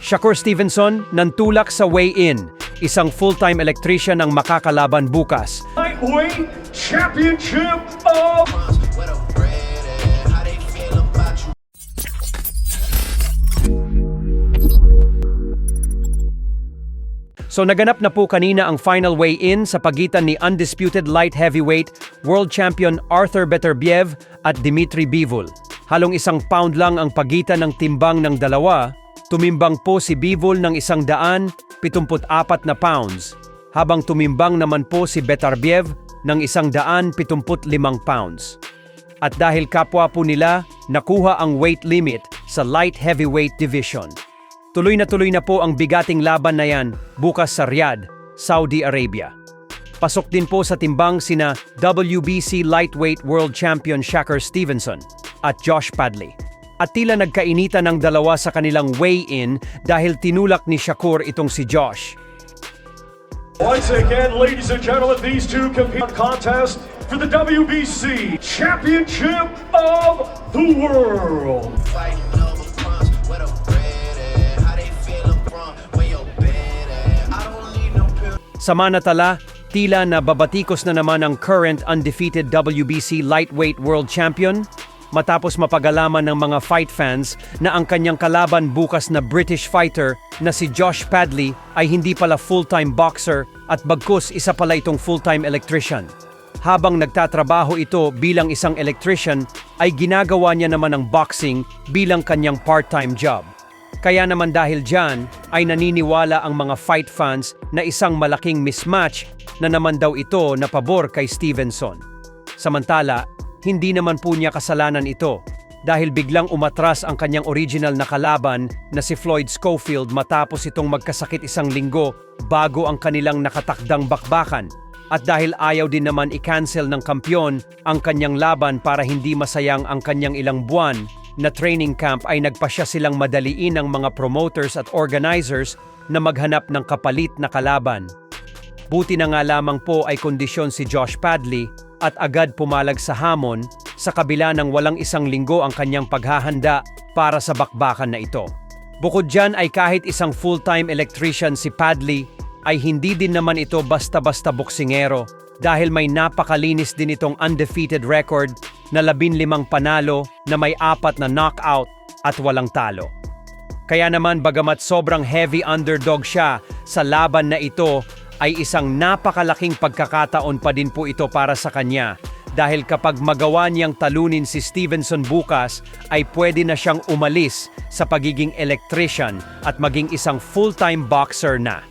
Shakur Stevenson nantulak sa weigh-in, isang full-time electrician ang makakalaban bukas. Lightweight Championship of... So naganap na po kanina ang final weigh-in sa pagitan ni undisputed light heavyweight world champion Arthur Beterbiev at Dmitry Bivol. Halong 1 pound lang ang pagitan ng timbang ng dalawa, tumimbang po si Bivol ng 174 na pounds, habang tumimbang naman po si Beterbiev ng 175 pounds. At dahil kapwa po nila, nakuha ang weight limit sa light heavyweight division. Tuloy na po ang bigating laban na yan bukas sa Riyadh, Saudi Arabia. Pasok din po sa timbang sina WBC lightweight world champion Shakur Stevenson at Josh Padley. At tila nagkainitan ng dalawa sa kanilang weigh-in dahil tinulak ni Shakur itong si Josh. Once again, ladies and gentlemen, these two compete in contest for the WBC Championship of the World. Samanatala, tila na babatikos na naman ang current undefeated WBC lightweight world champion matapos mapagalaman ng mga fight fans na ang kanyang kalaban bukas na British fighter na si Josh Padley ay hindi pala full-time boxer at bagkus isa pala itong full-time electrician. Habang nagtatrabaho ito bilang isang electrician ay ginagawa niya naman ang boxing bilang kanyang part-time job. Kaya naman dahil dyan ay naniniwala ang mga fight fans na isang malaking mismatch na naman daw ito na pabor kay Stevenson. Samantala, hindi naman po niya kasalanan ito dahil biglang umatras ang kanyang original na kalaban na si Floyd Schofield matapos itong magkasakit 1 linggo bago ang kanilang nakatakdang bakbakan. At dahil ayaw din naman i-cancel ng kampyon ang kanyang laban para hindi masayang ang kanyang ilang buwan na training camp ay nagpasya silang madaliin ng mga promoters at organizers na maghanap ng kapalit na kalaban. Buti na nga lamang po ay kondisyon si Josh Padley at agad pumalag sa hamon sa kabila ng walang 1 linggo ang kanyang paghahanda para sa bakbakan na ito. Bukod dyan ay kahit isang full-time electrician si Padley ay hindi din naman ito basta-basta boksingero dahil may napakalinis din itong undefeated record na 15 panalo na may 4 na knockout at walang talo. Kaya naman bagamat sobrang heavy underdog siya sa laban na ito ay isang napakalaking pagkakataon pa din po ito para sa kanya dahil kapag magawa niyang talunin si Stevenson bukas ay pwede na siyang umalis sa pagiging electrician at maging isang full-time boxer na.